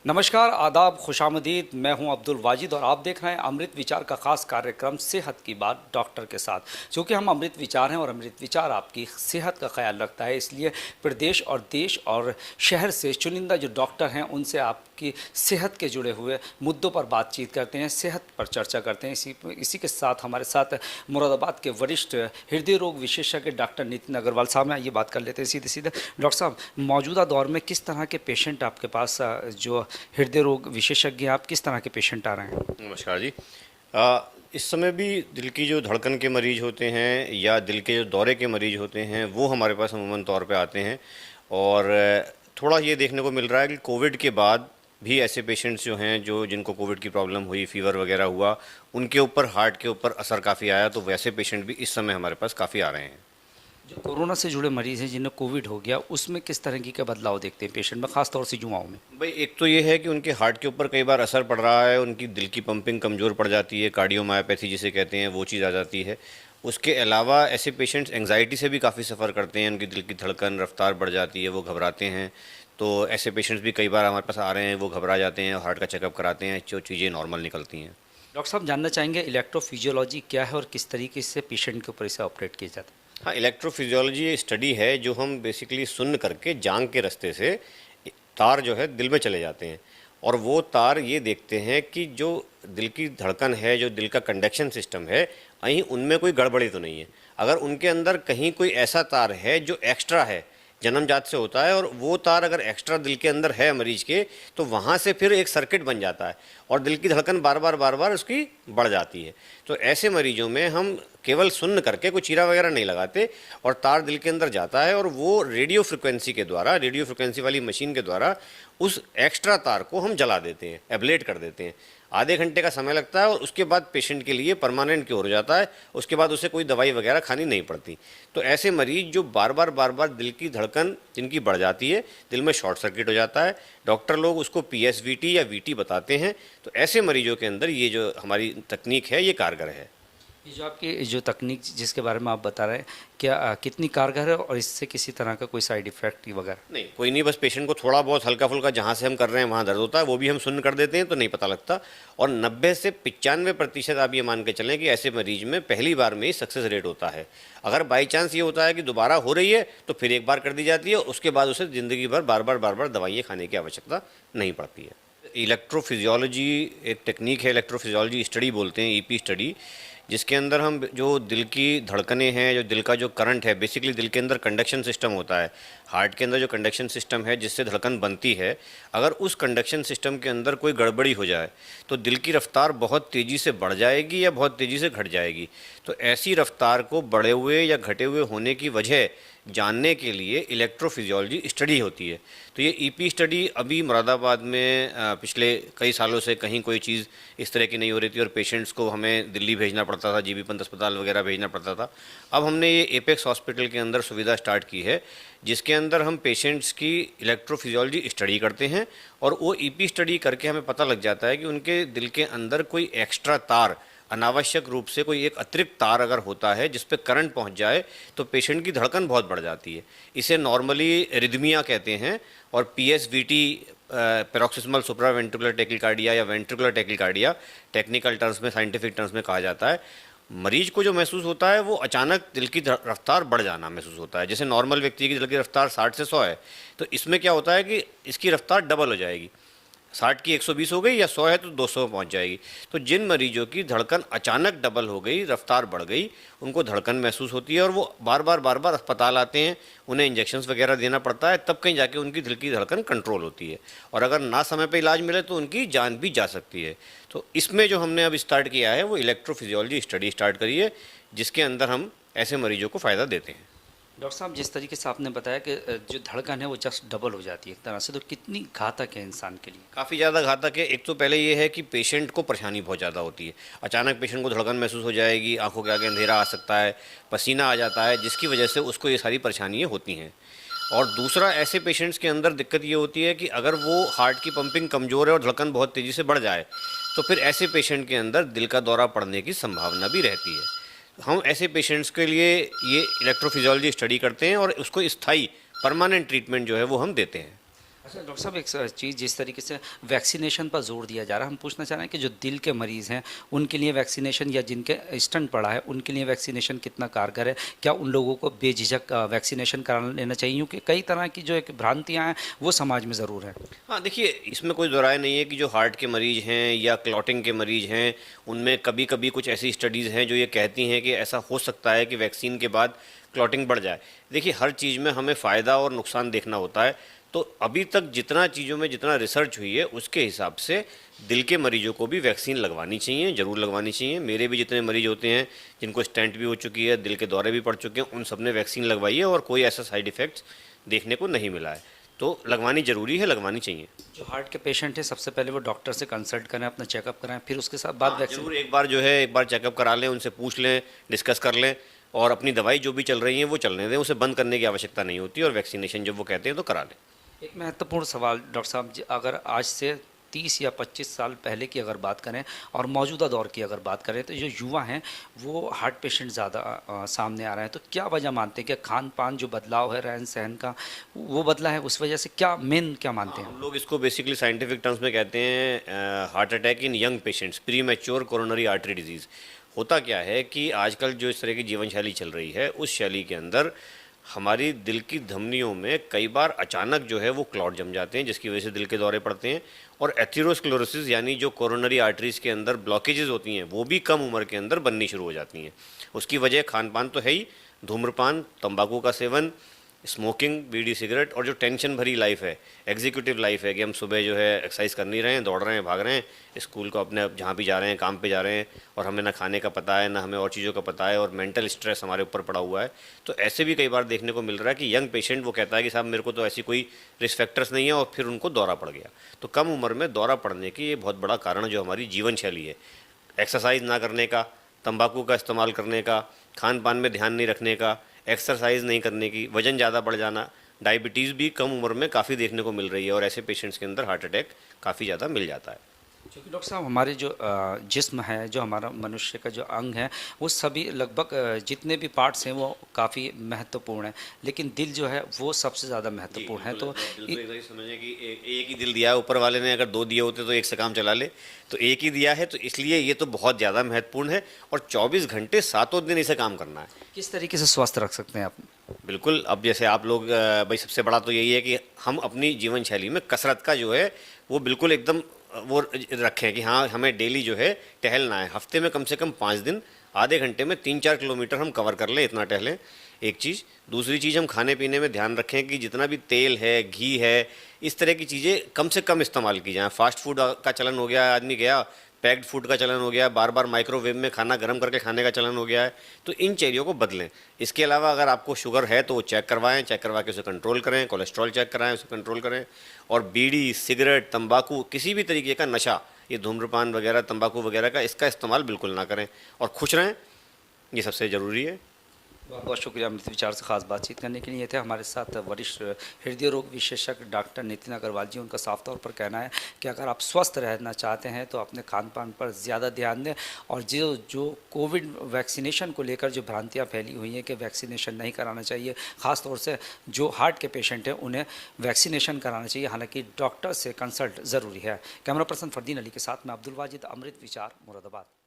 नमस्कार, आदाब, खुशामदीद। मैं हूं अब्दुल वाजिद और आप देख रहे हैं अमृत विचार का खास कार्यक्रम सेहत की बात डॉक्टर के साथ। क्योंकि हम अमृत विचार हैं और अमृत विचार आपकी सेहत का ख्याल रखता है, इसलिए प्रदेश और देश और शहर से चुनिंदा जो डॉक्टर हैं उनसे आपकी सेहत के जुड़े हुए मुद्दों पर बातचीत करते हैं, सेहत पर चर्चा करते हैं। इसी के साथ हमारे साथ मुरादाबाद के वरिष्ठ हृदय रोग विशेषज्ञ डॉक्टर नितिन अग्रवाल साहब हैं। ये बात कर लेते हैं सीधे सीधे। डॉक्टर साहब, मौजूदा दौर में किस तरह के पेशेंट आपके पास जो हृदय रोग विशेषज्ञ, आप किस तरह के पेशेंट आ रहे हैं? नमस्कार जी। इस समय भी दिल की जो धड़कन के मरीज़ होते हैं या दिल के जो दौरे के मरीज़ होते हैं वो हमारे पास अमूमन तौर पे आते हैं। और थोड़ा ये देखने को मिल रहा है कि कोविड के बाद भी ऐसे पेशेंट्स जो हैं जो जिनको कोविड की प्रॉब्लम हुई, फीवर वगैरह हुआ, उनके ऊपर हार्ट के ऊपर असर काफ़ी आया, तो वैसे पेशेंट भी इस समय हमारे पास काफ़ी आ रहे हैं। जो कोरोना से जुड़े मरीज़ हैं जिन्हें कोविड हो गया, उसमें किस तरह की का बदलाव देखते हैं पेशेंट में, खासतौर से युवाओं में? भाई, एक तो ये है कि उनके हार्ट के ऊपर कई बार असर पड़ रहा है, उनकी दिल की पंपिंग कमज़ोर पड़ जाती है, कार्डियोमायोपैथी जिसे कहते हैं वो चीज़ आ जाती है। उसके अलावा ऐसे पेशेंट्स एंग्जाइटी से भी काफ़ी सफ़र करते हैं, उनकी दिल की धड़कन रफ्तार बढ़ जाती है, वो घबराते हैं। तो ऐसे पेशेंट्स भी कई बार हमारे पास आ रहे हैं, वो घबरा जाते हैं, हार्ट का चेकअप कराते हैं, जो चीज़ें नॉर्मल निकलती हैं। डॉक्टर साहब, जानना चाहेंगे इलेक्ट्रोफिजियोलॉजी क्या है और किस तरीके से पेशेंट के ऊपर इसे ऑपरेट किया जाता है? हाँ, इलेक्ट्रोफिजियोलॉजी ये स्टडी है जो हम बेसिकली सुन्न करके जांग के रास्ते से तार जो है दिल में चले जाते हैं, और वो तार ये देखते हैं कि जो दिल की धड़कन है, जो दिल का कंडक्शन सिस्टम है, कहीं उनमें कोई गड़बड़ी तो नहीं है। अगर उनके अंदर कहीं कोई ऐसा तार है जो एक्स्ट्रा है, जन्मजात से होता है, और वो तार अगर एक्स्ट्रा दिल के अंदर है मरीज के, तो वहाँ से फिर एक सर्किट बन जाता है और दिल की धड़कन बार बार उसकी बढ़ जाती है। तो ऐसे मरीजों में हम केवल सुन्न करके कोई चीरा वगैरह नहीं लगाते, और तार दिल के अंदर जाता है और वो रेडियो फ्रिक्वेंसी के द्वारा, रेडियो फ्रिक्वेंसी वाली मशीन के द्वारा उस एक्स्ट्रा तार को हम जला देते हैं, एब्लेट कर देते हैं। आधे घंटे का समय लगता है और उसके बाद पेशेंट के लिए परमानेंट क्योर हो जाता है। उसके बाद उसे कोई दवाई वगैरह खानी नहीं पड़ती। तो ऐसे मरीज जो बार बार दिल की धड़कन जिनकी बढ़ जाती है, दिल में शॉर्ट सर्किट हो जाता है, डॉक्टर लोग उसको PSVT या VT बताते हैं, तो ऐसे मरीजों के अंदर ये जो हमारी तकनीक है ये कारगर है। ये जो आपकी जो तकनीक जिसके बारे में आप बता रहे हैं, क्या कितनी कारगर है और इससे किसी तरह का कोई साइड इफेक्ट वगैरह? नहीं, कोई नहीं, बस पेशेंट को थोड़ा बहुत हल्का फुल्का जहाँ से हम कर रहे हैं वहाँ दर्द होता है, वो भी हम सुन्न कर देते हैं तो नहीं पता लगता। और 90 से 95% आप ये मान के चलें कि ऐसे मरीज में पहली बार में ही सक्सेस रेट होता है। अगर बाई चांस ये होता है कि दोबारा हो रही है तो फिर एक बार कर दी जाती है, उसके बाद उसे ज़िंदगी भर बार बार दवाइयाँ खाने की आवश्यकता नहीं पड़ती है। इलेक्ट्रोफिजियोलॉजी एक टेक्निक है, इलेक्ट्रोफिजियोलॉजी स्टडी बोलते हैं, EP स्टडी, जिसके अंदर हम जो दिल की धड़कनें हैं, जो दिल का जो करंट है, बेसिकली दिल के अंदर कंडक्शन सिस्टम होता है, हार्ट के अंदर जो कंडक्शन सिस्टम है जिससे धड़कन बनती है, अगर उस कंडक्शन सिस्टम के अंदर कोई गड़बड़ी हो जाए तो दिल की रफ्तार बहुत तेज़ी से बढ़ जाएगी या बहुत तेज़ी से घट जाएगी। तो ऐसी रफ्तार को बढ़े हुए या घटे हुए होने की वजह जानने के लिए इलेक्ट्रोफिजियोलॉजी स्टडी होती है। तो ये EP स्टडी अभी मुरादाबाद में पिछले कई सालों से कहीं कोई चीज़ इस तरह की नहीं हो रही थी और पेशेंट्स को हमें दिल्ली भेजना पड़ता था, GB पंत अस्पताल वगैरह भेजना पड़ता था। अब हमने ये एपेक्स हॉस्पिटल के अंदर सुविधा स्टार्ट की है, जिसके अंदर हम पेशेंट्स की इलेक्ट्रोफिजियोलॉजी स्टडी करते हैं, और वो EP स्टडी करके हमें पता लग जाता है कि उनके दिल के अंदर कोई एक्स्ट्रा तार, अनावश्यक रूप से कोई एक अतिरिक्त तार अगर होता है जिस पे करंट पहुंच जाए तो पेशेंट की धड़कन बहुत बढ़ जाती है। इसे नॉर्मली रिदमिया कहते हैं, और PSVT पैरोक्सिस्मल सुप्रावेंट्रिकुलर टेकिकार्डिया या वेंट्रिकुलर टेकिकार्डिया टेक्निकल टर्म्स में, साइंटिफिक टर्म्स में कहा जाता है। मरीज को जो महसूस होता है वो अचानक दिल की रफ्तार बढ़ जाना महसूस होता है। जैसे नॉर्मल व्यक्ति की दिल की रफ्तार 60 से 100 है, तो इसमें क्या होता है कि इसकी रफ्तार डबल हो जाएगी, 60 की 120 हो गई, या 100 है तो 200 पहुंच जाएगी। तो जिन मरीजों की धड़कन अचानक डबल हो गई, रफ्तार बढ़ गई, उनको धड़कन महसूस होती है और वो बार बार अस्पताल आते हैं, उन्हें इंजेक्शंस वगैरह देना पड़ता है, तब कहीं जाके उनकी दिल की धड़कन कंट्रोल होती है, और अगर ना समय पे इलाज मिले तो उनकी जान भी जा सकती है। तो इसमें जो हमने अब स्टार्ट किया है वो इलेक्ट्रोफिजियोलॉजी स्टडी स्टार्ट करी है, जिसके अंदर हम ऐसे मरीजों को फ़ायदा देते हैं। डॉक्टर साहब, जिस तरीके से आपने बताया कि जो धड़कन है वो जस्ट डबल हो जाती है एक तरह से, तो कितनी घातक है इंसान के लिए? काफ़ी ज़्यादा घातक है। एक तो पहले ये है कि पेशेंट को परेशानी बहुत ज़्यादा होती है, अचानक पेशेंट को धड़कन महसूस हो जाएगी, आंखों के आगे अंधेरा आ सकता है, पसीना आ जाता है, जिसकी वजह से उसको ये सारी परेशानियाँ होती हैं। और दूसरा, ऐसे पेशेंट्स के अंदर दिक्कत ये होती है कि अगर वो हार्ट की पंपिंग कमज़ोर है और धड़कन बहुत तेज़ी से बढ़ जाए तो फिर ऐसे पेशेंट के अंदर दिल का दौरा पड़ने की संभावना भी रहती है। हम ऐसे पेशेंट्स के लिए ये इलेक्ट्रोफिजियोलॉजी स्टडी करते हैं और उसको स्थायी परमानेंट ट्रीटमेंट जो है वो हम देते हैं। अच्छा डॉक्टर साहब, एक चीज़ जिस तरीके से वैक्सीनेशन पर जोर दिया जा रहा है, हम पूछना चाह रहे हैं कि जो दिल के मरीज़ हैं उनके लिए वैक्सीनेशन, या जिनके स्टंट पड़ा है उनके लिए वैक्सीनेशन कितना कारगर है? क्या उन लोगों को बेझिझक वैक्सीनेशन करा लेना चाहिए? क्योंकि कई तरह की जो एक भ्रांतियाँ हैं वो समाज में ज़रूर है। हाँ, देखिए इसमें कोई दो राय नहीं है कि जो हार्ट के मरीज़ हैं या क्लॉटिंग के मरीज़ हैं, उनमें कभी-कभी कुछ ऐसी स्टडीज़ हैं जो ये कहती हैं कि ऐसा हो सकता है कि वैक्सीन के बाद क्लॉटिंग बढ़ जाए। देखिए हर चीज़ में हमें फ़ायदा और नुकसान देखना होता है, तो अभी तक जितना चीज़ों में जितना रिसर्च हुई है उसके हिसाब से दिल के मरीजों को भी वैक्सीन लगवानी चाहिए, ज़रूर लगवानी चाहिए। मेरे भी जितने मरीज होते हैं जिनको स्टेंट भी हो चुकी है, दिल के दौरे भी पड़ चुके हैं, उन सब ने वैक्सीन लगवाई है और कोई ऐसा साइड इफ़ेक्ट्स देखने को नहीं मिला है। तो लगवानी ज़रूरी है, लगवानी चाहिए। जो हार्ट के पेशेंट हैं सबसे पहले वो डॉक्टर से कंसल्ट करें, अपना चेकअप कराएं, फिर उसके साथ बाद वैक्सीन। ज़रूर एक बार जो है एक बार चेकअप करा लें, उनसे पूछ लें, डिस्कस कर लें और अपनी दवाई जो भी चल रही है वो चलने दें, उसे बंद करने की आवश्यकता नहीं होती और वैक्सीनेशन जब वो कहते हैं तो करा लें। एक महत्वपूर्ण सवाल डॉक्टर साहब जी, अगर आज से 30 या 25 साल पहले की अगर बात करें और मौजूदा दौर की अगर बात करें, तो जो युवा हैं वो हार्ट पेशेंट ज़्यादा सामने आ रहे हैं, तो क्या वजह मानते हैं कि खान पान जो बदलाव है, रहन सहन का वो बदला है, उस वजह से क्या मेन क्या मानते हैं? हम लोग इसको बेसिकली साइंटिफिक टर्म्स में कहते हैं heart attack in young patients, pre mature coronary artery disease. होता क्या है कि आजकल जो इस तरह की जीवन शैली चल रही है उस शैली के अंदर हमारी दिल की धमनियों में कई बार अचानक जो है वो क्लॉट जम जाते हैं जिसकी वजह से दिल के दौरे पड़ते हैं और एथेरोस्क्लेरोसिस यानी जो कोरोनरी आर्टरीज के अंदर ब्लॉकेजेस होती हैं वो भी कम उम्र के अंदर बननी शुरू हो जाती हैं। उसकी वजह खान पान तो है ही, धूम्रपान, तंबाकू का सेवन, स्मोकिंग, बीड़ी सिगरेट और जो टेंशन भरी लाइफ है, एग्जीक्यूटिव लाइफ है कि हम सुबह जो है एक्सरसाइज कर नहीं रहे हैं, दौड़ रहे हैं, भाग रहे हैं, स्कूल को अपने जहाँ भी जा रहे हैं, काम पे जा रहे हैं और हमें ना खाने का पता है ना हमें और चीज़ों का पता है और मेंटल स्ट्रेस हमारे ऊपर पड़ा हुआ है। तो ऐसे भी कई बार देखने को मिल रहा है कि यंग पेशेंट वो कहता है कि साहब मेरे को तो ऐसी कोई रिस्क फैक्टर्स नहीं है और फिर उनको दौरा पड़ गया। तो कम उम्र में दौरा पड़ने की ये बहुत बड़ा कारण जो हमारी जीवन शैली है, एक्सरसाइज ना करने का, तंबाकू का इस्तेमाल करने का, खान पान में ध्यान नहीं रखने का, एक्सरसाइज नहीं करने की, वजन ज़्यादा बढ़ जाना, डायबिटीज़ भी कम उम्र में काफ़ी देखने को मिल रही है और ऐसे पेशेंट्स के अंदर हार्ट अटैक काफ़ी ज़्यादा मिल जाता है। क्योंकि डॉक्टर साहब हमारे जो जिस्म है, जो हमारा मनुष्य का जो अंग है, वो सभी लगभग जितने भी पार्ट्स हैं वो काफ़ी महत्वपूर्ण हैं, लेकिन दिल जो है वो सबसे ज़्यादा महत्वपूर्ण है। तो बिल्कुल समझिए कि एक ही दिल दिया है ऊपर वाले ने, अगर दो दिए होते तो एक से काम चला ले, तो एक ही दिया है तो इसलिए ये तो बहुत ज़्यादा महत्वपूर्ण है और 24 घंटे सातों दिन इसे काम करना है। किस तरीके से स्वस्थ रख सकते हैं आप? बिल्कुल, अब जैसे आप लोग भाई सबसे बड़ा तो यही है कि हम अपनी जीवन शैली में कसरत का जो है वो बिल्कुल एकदम वो रखें कि हाँ हमें डेली जो है टहलना है, हफ्ते में कम से कम 5 दिन आधे घंटे में 3-4 किलोमीटर हम कवर कर लें, इतना टहलें। एक चीज़, दूसरी चीज़ हम खाने पीने में ध्यान रखें कि जितना भी तेल है, घी है, इस तरह की चीज़ें कम से कम इस्तेमाल की जाएँ। फास्ट फूड का चलन हो गया है, आदमी गया पैक्ड फूड का चलन हो गया है, बार बार माइक्रोवेव में खाना गर्म करके खाने का चलन हो गया है, तो इन चीज़ों को बदलें। इसके अलावा अगर आपको शुगर है तो वो चेक करवाएं, चेक करवा के उसे कंट्रोल करें, कोलेस्ट्रॉल चेक कराएं, उसे कंट्रोल करें। और बीड़ी, सिगरेट, तंबाकू, किसी भी तरीके का नशा, ये धूम्रपान वगैरह, तंबाकू वगैरह का, इसका इस्तेमाल बिल्कुल ना करें और खुश रहें, ये सबसे ज़रूरी है। बहुत बहुत शुक्रिया अमृत विचार से खास बातचीत करने के लिए। ये थे हमारे साथ वरिष्ठ हृदय रोग विशेषज्ञ डॉक्टर नितिन अग्रवाल जी। उनका साफ तौर पर कहना है कि अगर आप स्वस्थ रहना चाहते हैं तो अपने खान पान पर ज़्यादा ध्यान दें और जो कोविड वैक्सीनेशन को लेकर जो भ्रांतियाँ फैली हुई हैं कि वैक्सीनेशन नहीं कराना चाहिए, ख़ास तौर से जो हार्ट के पेशेंट हैं उन्हें वैक्सीनेशन कराना चाहिए, हालाँकि डॉक्टर से कंसल्ट ज़रूरी है। कैमरा पर्सन फरदीन अली के साथ मैं अब्दुल वाजिद, अमृत विचार, मुरादाबाद।